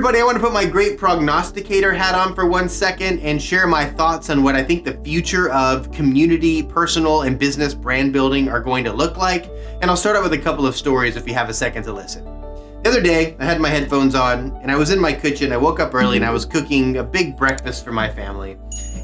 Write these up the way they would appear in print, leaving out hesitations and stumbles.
everybody, I want to put my great prognosticator hat on for 1 second and share my thoughts on what I think the future of community, personal, and business brand building are going to look like. And I'll start out with a couple of stories if you have a second to listen. The other day, I had my headphones on and I was in my kitchen. I woke up early and I was cooking a big breakfast for my family.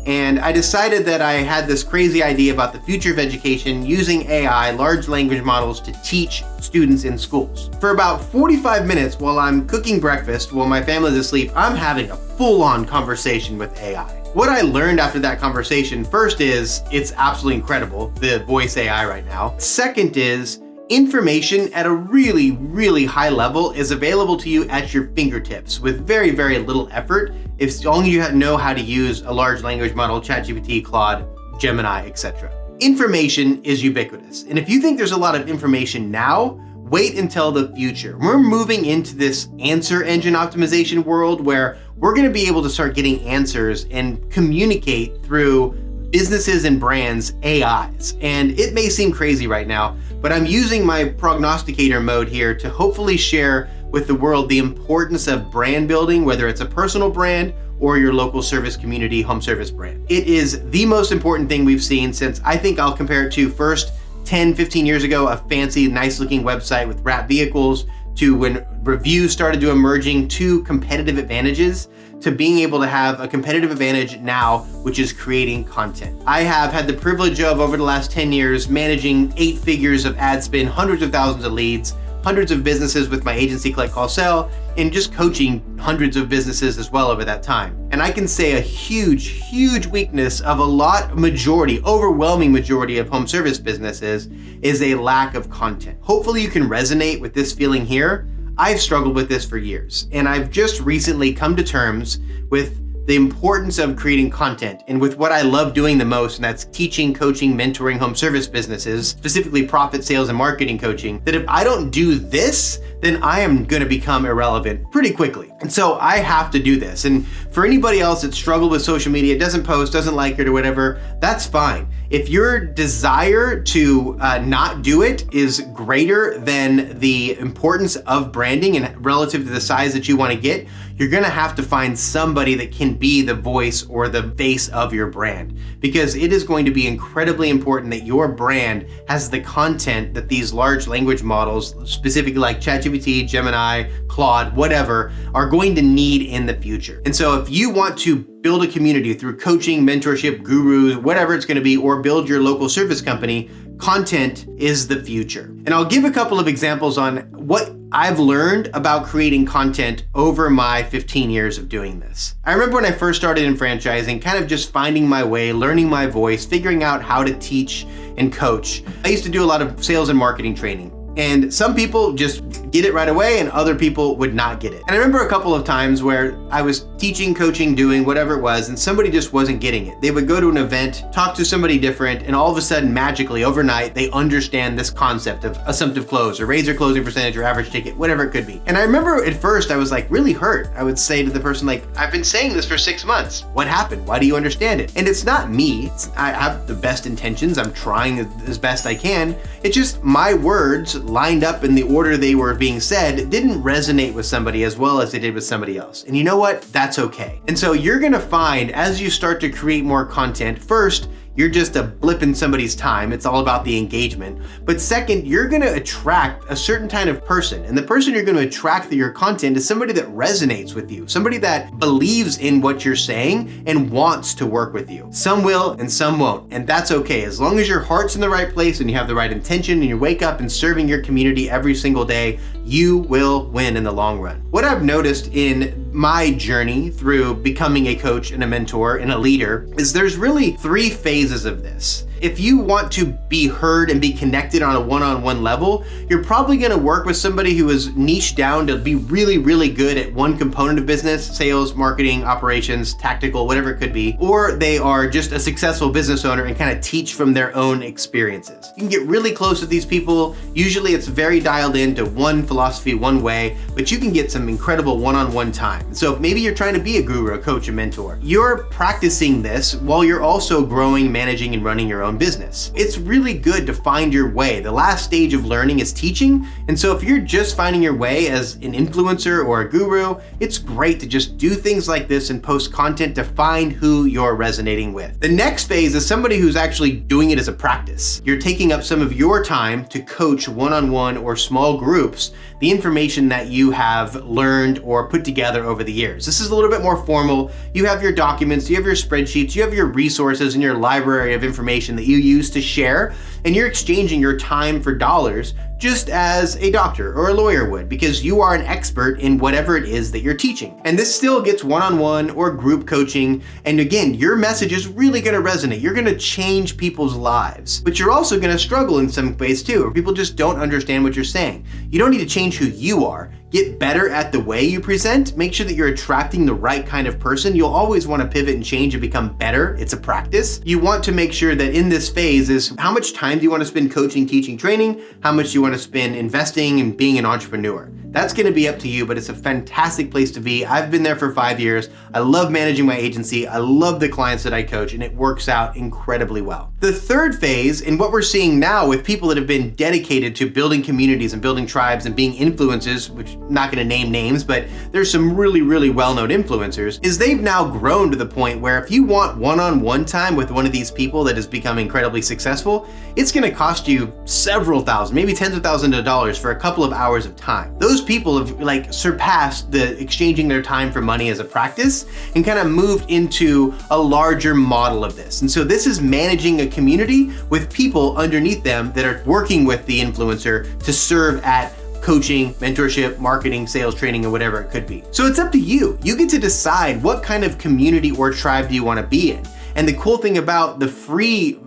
And I decided that I had this crazy idea about the future of education using AI, large language models, to teach students in schools. For about 45 minutes while I'm cooking breakfast, while my family's asleep, I'm having a full-on conversation with AI. What I learned after that conversation, first is, it's absolutely incredible, the voice AI right now. Second is, information at a really, really high level is available to you at your fingertips with very, very little effort, as long as you know how to use a large language model, ChatGPT, Claude, Gemini, etc. Information is ubiquitous. And if you think there's a lot of information now, wait until the future. We're moving into this answer engine optimization world where we're going to be able to start getting answers and communicate through businesses and brands AIs. And it may seem crazy right now, but I'm using my prognosticator mode here to hopefully share with the world the importance of brand building, whether it's a personal brand or your local service community home service brand. It is the most important thing we've seen since, I think I'll compare it to first 10, 15 years ago, a fancy, nice looking website with wrapped vehicles, to when reviews started to emerging, to competitive advantages, to being able to have a competitive advantage now, which is creating content. I have had the privilege of, over the last 10 years, managing 8 figures of ad spend, hundreds of thousands of leads, hundreds of businesses with my agency ClickCallSell, and just coaching hundreds of businesses as well over that time. And I can say a huge, huge weakness of overwhelming majority of home service businesses is a lack of content. Hopefully you can resonate with this feeling here. I've struggled with this for years, and I've just recently come to terms with the importance of creating content and with what I love doing the most, and that's teaching, coaching, mentoring home service businesses, specifically profit, sales, and marketing coaching, that if I don't do this, then I am gonna become irrelevant pretty quickly. And so I have to do this. And for anybody else that struggled with social media, doesn't post, doesn't like it or whatever, that's fine. If your desire to not do it is greater than the importance of branding and relative to the size that you wanna get, you're gonna have to find somebody that can be the voice or the face of your brand, because it is going to be incredibly important that your brand has the content that these large language models, specifically like ChatGPT, Gemini, Claude, whatever, are going to need in the future. And so if you want to build a community through coaching, mentorship, gurus, whatever it's gonna be, or build your local service company, content is the future. And I'll give a couple of examples on what I've learned about creating content over my 15 years of doing this. I remember when I first started in franchising, kind of just finding my way, learning my voice, figuring out how to teach and coach. I used to do a lot of sales and marketing training. And some people just get it right away and other people would not get it. And I remember a couple of times where I was teaching, coaching, doing whatever it was, and somebody just wasn't getting it. They would go to an event, talk to somebody different, and all of a sudden, magically, overnight, they understand this concept of assumptive close or raise your closing percentage or average ticket, whatever it could be. And I remember at first I was like really hurt. I would say to the person like, I've been saying this for 6 months. What happened? Why do you understand it? And it's not me. I have the best intentions. I'm trying as best I can. It's just my words lined up in the order they were being said didn't resonate with somebody as well as they did with somebody else. And you know what? That's okay. And so you're gonna find, as you start to create more content, first, you're just a blip in somebody's time. It's all about the engagement. But second, you're gonna attract a certain kind of person. And the person you're gonna attract through your content is somebody that resonates with you, somebody that believes in what you're saying and wants to work with you. Some will and some won't, and that's okay. As long as your heart's in the right place and you have the right intention and you wake up and serving your community every single day, you will win in the long run. What I've noticed in my journey through becoming a coach and a mentor and a leader is there's really 3 phases of this. If you want to be heard and be connected on a one-on-one level, you're probably gonna work with somebody who is niched down to be really, really good at one component of business, sales, marketing, operations, tactical, whatever it could be, or they are just a successful business owner and kind of teach from their own experiences. You can get really close with these people. Usually it's very dialed into one philosophy, one way, but you can get some incredible one-on-one time. So maybe you're trying to be a guru, a coach, a mentor. You're practicing this while you're also growing, managing, and running your own business. It's really good to find your way. The last stage of learning is teaching. And so if you're just finding your way as an influencer or a guru, it's great to just do things like this and post content to find who you're resonating with. The next phase is somebody who's actually doing it as a practice. You're taking up some of your time to coach one-on-one or small groups the information that you have learned or put together over the years. This is a little bit more formal. You have your documents, you have your spreadsheets, you have your resources and your library of information that you use to share, and you're exchanging your time for dollars just as a doctor or a lawyer would, because you are an expert in whatever it is that you're teaching. And this still gets one-on-one or group coaching. And again, your message is really gonna resonate. You're gonna change people's lives, but you're also gonna struggle in some ways too, where people just don't understand what you're saying. You don't need to change who you are. Get better at the way you present. Make sure that you're attracting the right kind of person. You'll always want to pivot and change and become better. It's a practice. You want to make sure that in this phase is how much time do you want to spend coaching, teaching, training? How much do you want to spend investing and being an entrepreneur? That's going to be up to you, but it's a fantastic place to be. I've been there for 5 years. I love managing my agency. I love the clients that I coach, and it works out incredibly well. The third phase, and what we're seeing now with people that have been dedicated to building communities and building tribes and being influencers, which I'm not going to name names, but there's some really, really well-known influencers, is they've now grown to the point where if you want one-on-one time with one of these people that has become incredibly successful, it's going to cost you several thousand, maybe tens of thousands of dollars for a couple of hours of time. Those people have surpassed the exchanging their time for money as a practice and kind of moved into a larger model of this. And so this is managing a community with people underneath them that are working with the influencer to serve at coaching, mentorship, marketing, sales training, or whatever it could be. So it's up to you. You get to decide what kind of community or tribe do you want to be in. And the cool thing about the free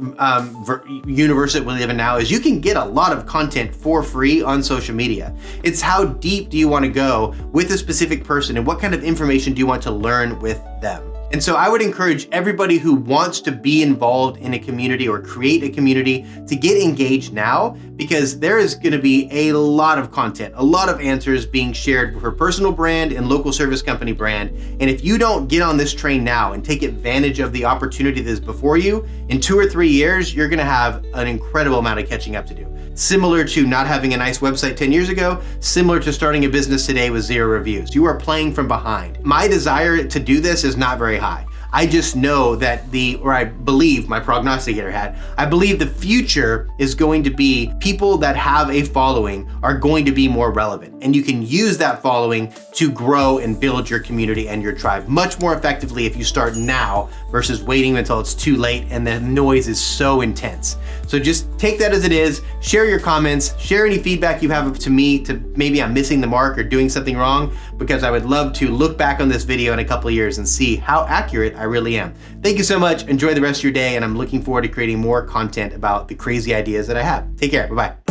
universe that we live in now is you can get a lot of content for free on social media. It's how deep do you want to go with a specific person and what kind of information do you want to learn with them. And so I would encourage everybody who wants to be involved in a community or create a community to get engaged now, because there is going to be a lot of content, a lot of answers being shared for personal brand and local service company brand. And if you don't get on this train now and take advantage of the opportunity that is before you, in 2 or 3 years, you're going to have an incredible amount of catching up to do. Similar to not having a nice website 10 years ago, similar to starting a business today with 0 reviews. You are playing from behind. My desire to do this is not very high. I just know that I believe my prognosticator had, I believe the future is going to be people that have a following are going to be more relevant. And you can use that following to grow and build your community and your tribe much more effectively if you start now versus waiting until it's too late and the noise is so intense. So just take that as it is, share your comments, share any feedback you have to me to maybe I'm missing the mark or doing something wrong, because I would love to look back on this video in a couple of years and see how accurate I really am. Thank you so much. Enjoy the rest of your day, and I'm looking forward to creating more content about the crazy ideas that I have. Take care. Bye-bye.